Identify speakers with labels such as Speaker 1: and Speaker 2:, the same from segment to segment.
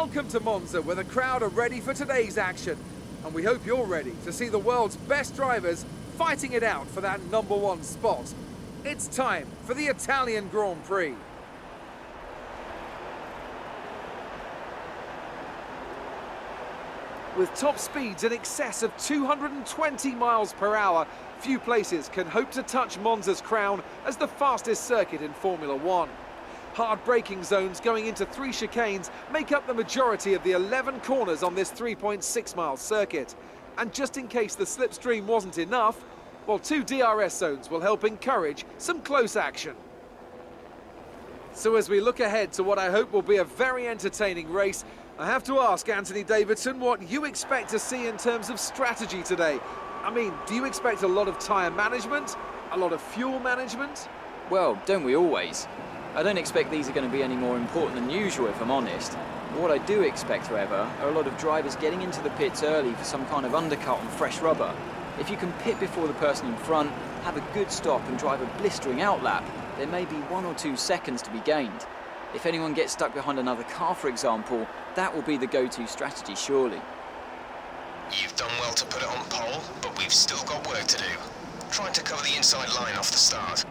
Speaker 1: Welcome to Monza, where the crowd are ready for today's action. And we hope you're ready to see the world's best drivers fighting it out for that #1 spot. It's time for the Italian Grand Prix. With top speeds in excess of 220 miles per hour, few places can hope to touch Monza's crown as the fastest circuit in Formula One. Hard braking zones going into 3 chicanes make up the majority of the 11 corners on this 3.6-mile circuit. And just in case the slipstream wasn't enough, well, 2 DRS zones will help encourage some close action. So as we look ahead to what I hope will be a very entertaining race, I have to ask Anthony Davidson what you expect to see in terms of strategy today. I mean, do you expect a lot of tyre management? A lot of fuel management?
Speaker 2: Well, don't we always? I don't expect these are going to be any more important than usual, if I'm honest. But what I do expect, however, are a lot of drivers getting into the pits early for some kind of undercut on fresh rubber. If you can pit before the person in front, have a good stop and drive a blistering outlap, there may be 1 or 2 seconds to be gained. If anyone gets stuck behind another car, for example, that will be the go-to strategy, surely.
Speaker 3: You've done well to put it on pole, but we've still got work to do. Trying to cover the inside line off the start.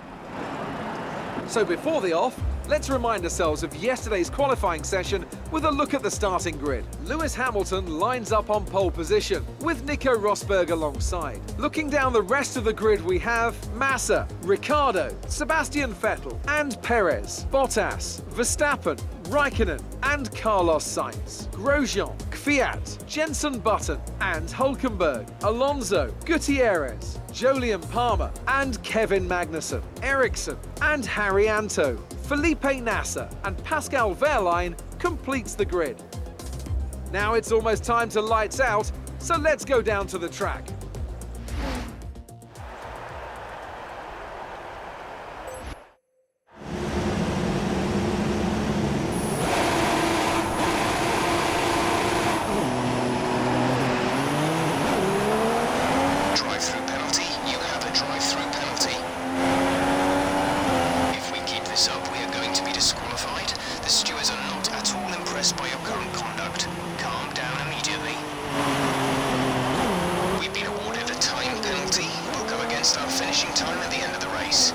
Speaker 1: So before the off, let's remind ourselves of yesterday's qualifying session with a look at the starting grid. Lewis Hamilton lines up on pole position, with Nico Rosberg alongside. Looking down the rest of the grid, we have Massa, Ricciardo, Sebastian Vettel and Perez, Bottas, Verstappen, Raikkonen and Carlos Sainz, Grosjean, Kvyat, Jenson Button and Hulkenberg, Alonso, Gutierrez, Jolyon Palmer and Kevin Magnussen, Ericsson and Harry Anto, Felipe Nasser and Pascal Wehrlein completes the grid. Now it's almost time to lights out, so let's go down to the track.
Speaker 3: Drive-through penalty, you have a drive-through penalty. If we keep this up, we are going to be disqualified. The stewards are not at all impressed by your current conduct. Calm down immediately. We've been awarded a time penalty. We'll go against our finishing time at the end of the race.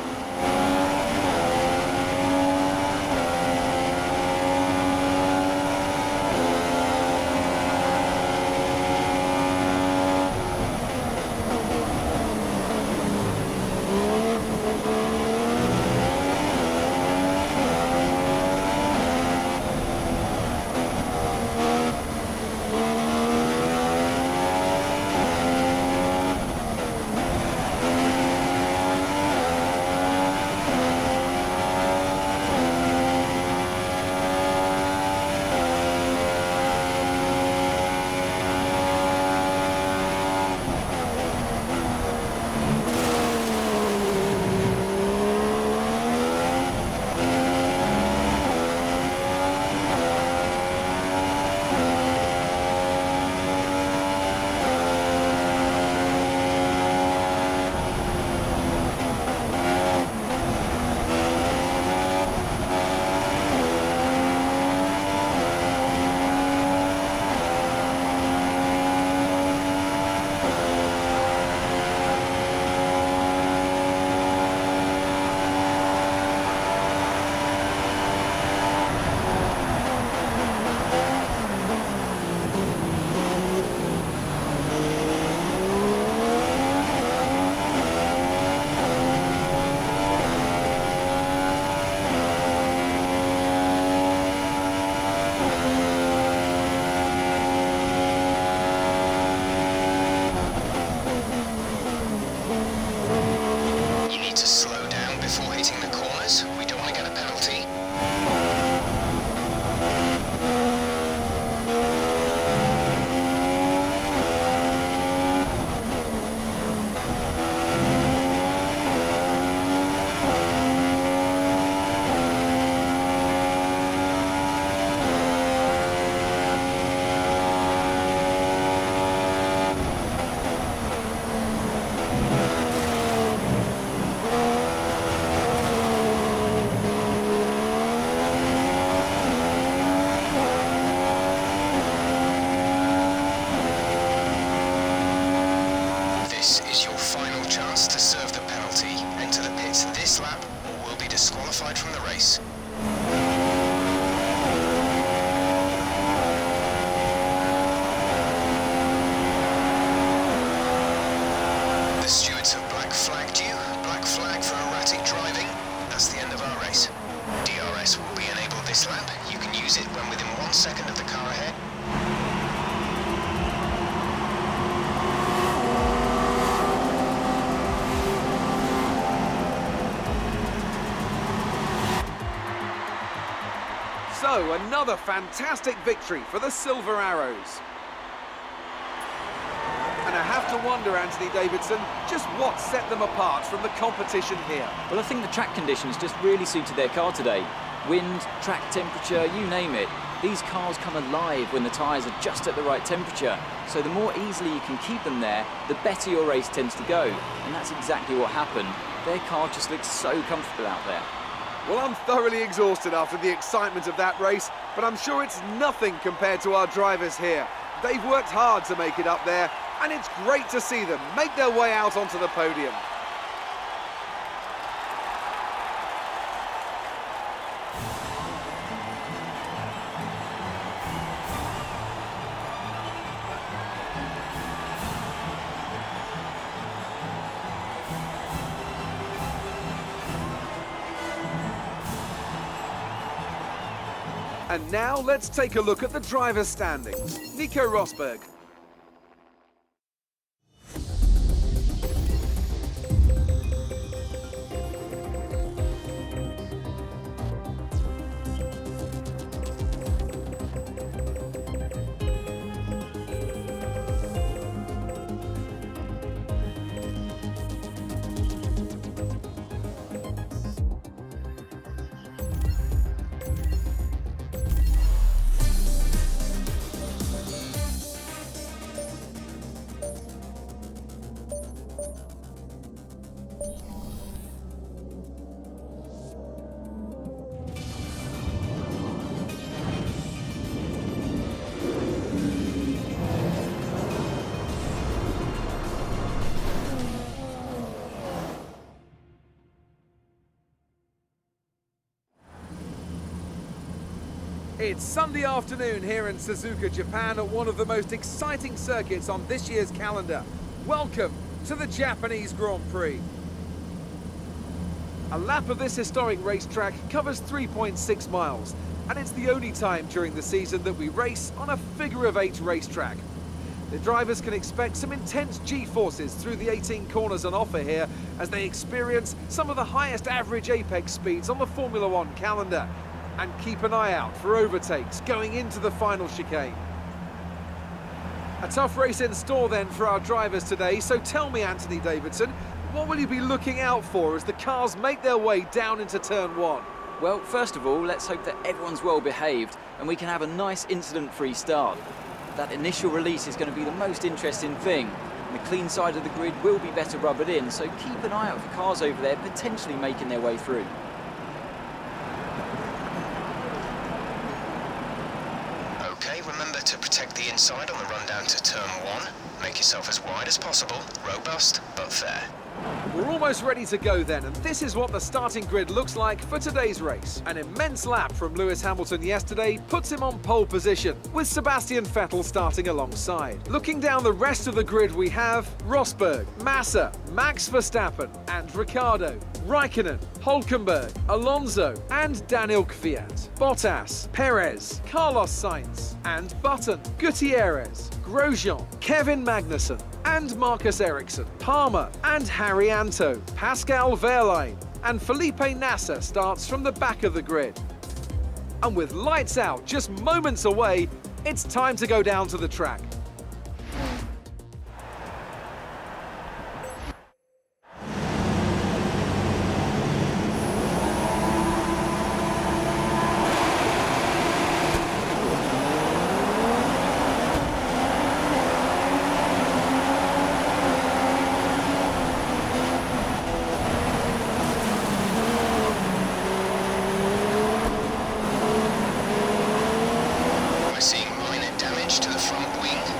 Speaker 3: is your final chance to serve the penalty. Enter the pits this lap or will be disqualified from the race. The stewards have black flagged you. Black flag for erratic driving. That's the end of our race. DRS will be enabled this lap. You can use it when within 1 second of the car ahead.
Speaker 1: So, another fantastic victory for the Silver Arrows. And I have to wonder, Anthony Davidson, just what set them apart from the competition here.
Speaker 2: Well, I think the track conditions just really suited their car today. Wind, track temperature, you name it. These cars come alive when the tyres are just at the right temperature. So the more easily you can keep them there, the better your race tends to go. And that's exactly what happened. Their car just looks so comfortable out there.
Speaker 1: Well, I'm thoroughly exhausted after the excitement of that race, but I'm sure it's nothing compared to our drivers here. They've worked hard to make it up there, and it's great to see them make their way out onto the podium. And now let's take a look at the driver's standings. Nico Rosberg. It's Sunday afternoon here in Suzuka, Japan, at one of the most exciting circuits on this year's calendar. Welcome to the Japanese Grand Prix. A lap of this historic racetrack covers 3.6 miles, and it's the only time during the season that we race on a figure-of-8 racetrack. The drivers can expect some intense G-forces through the 18 corners on offer here as they experience some of the highest average apex speeds on the Formula One calendar. And keep an eye out for overtakes going into the final chicane. A tough race in store then for our drivers today, so tell me, Anthony Davidson, what will you be looking out for as the cars make their way down into turn one?
Speaker 2: Well, first of all, let's hope that everyone's well behaved and we can have a nice incident-free start. That initial release is going to be the most interesting thing. And the clean side of the grid will be better rubbered in, so keep an eye out for cars over there potentially making their way through.
Speaker 3: Okay, remember to protect the inside on the run down to turn one. Make yourself as wide as possible, robust but fair.
Speaker 1: We're almost ready to go then, and this is what the starting grid looks like for today's race. An immense lap from Lewis Hamilton yesterday puts him on pole position, with Sebastian Vettel starting alongside. Looking down the rest of the grid, we have Rosberg, Massa, Max Verstappen and Ricciardo, Raikkonen, Hülkenberg, Alonso and Daniel Kvyat, Bottas, Perez, Carlos Sainz and Button, Gutierrez, Grosjean, Kevin Magnussen and Marcus Ericsson, Palmer and Harry Anto, Pascal Wehrlein and Felipe Nasser starts from the back of the grid. And with lights out just moments away, it's time to go down to the track.
Speaker 3: We're seeing minor damage to the front wing.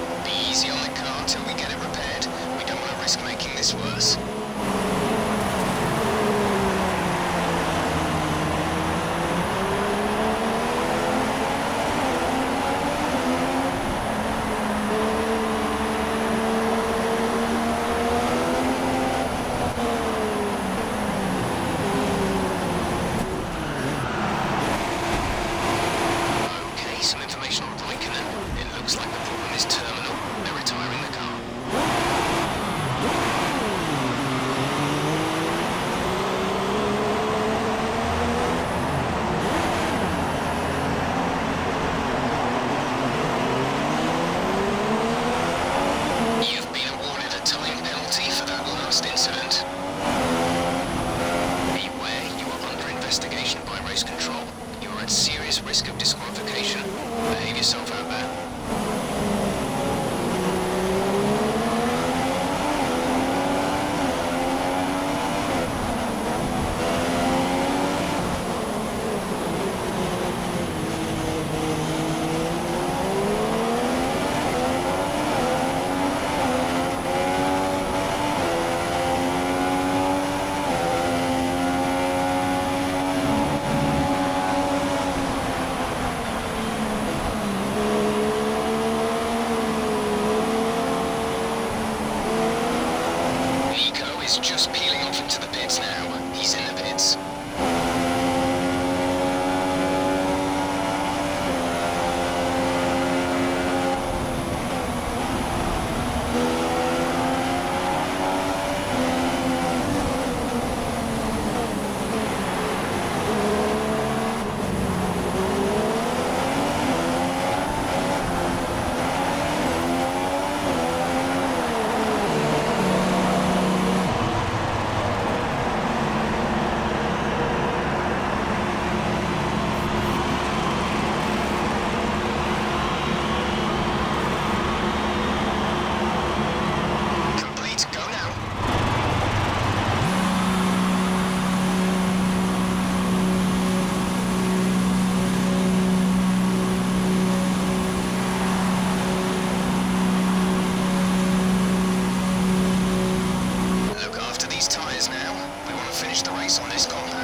Speaker 3: race on this compound.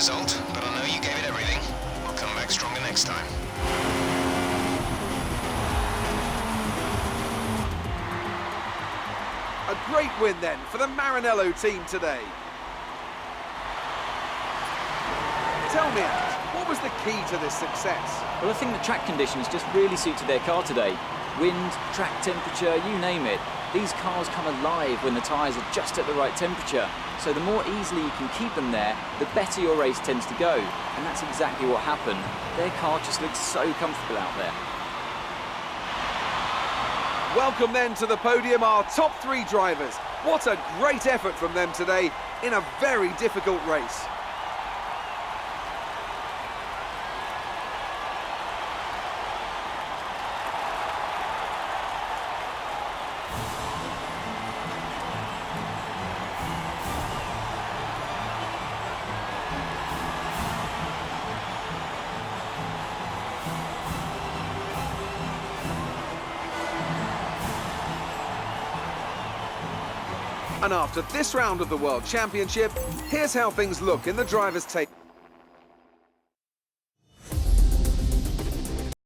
Speaker 3: result, but I know you gave it everything. We'll come back stronger next time.
Speaker 1: A great win then for the Maranello team today. Tell me, Ant, what was the key to this success?
Speaker 2: Well, I think the track conditions just really suited their car today. Wind, track temperature, you name it. These cars come alive when the tyres are just at the right temperature. So the more easily you can keep them there, the better your race tends to go. And that's exactly what happened. Their car just looked so comfortable out there.
Speaker 1: Welcome then to the podium, our top three drivers. What a great effort from them today in a very difficult race. And after this round of the World Championship, here's how things look in the driver's table.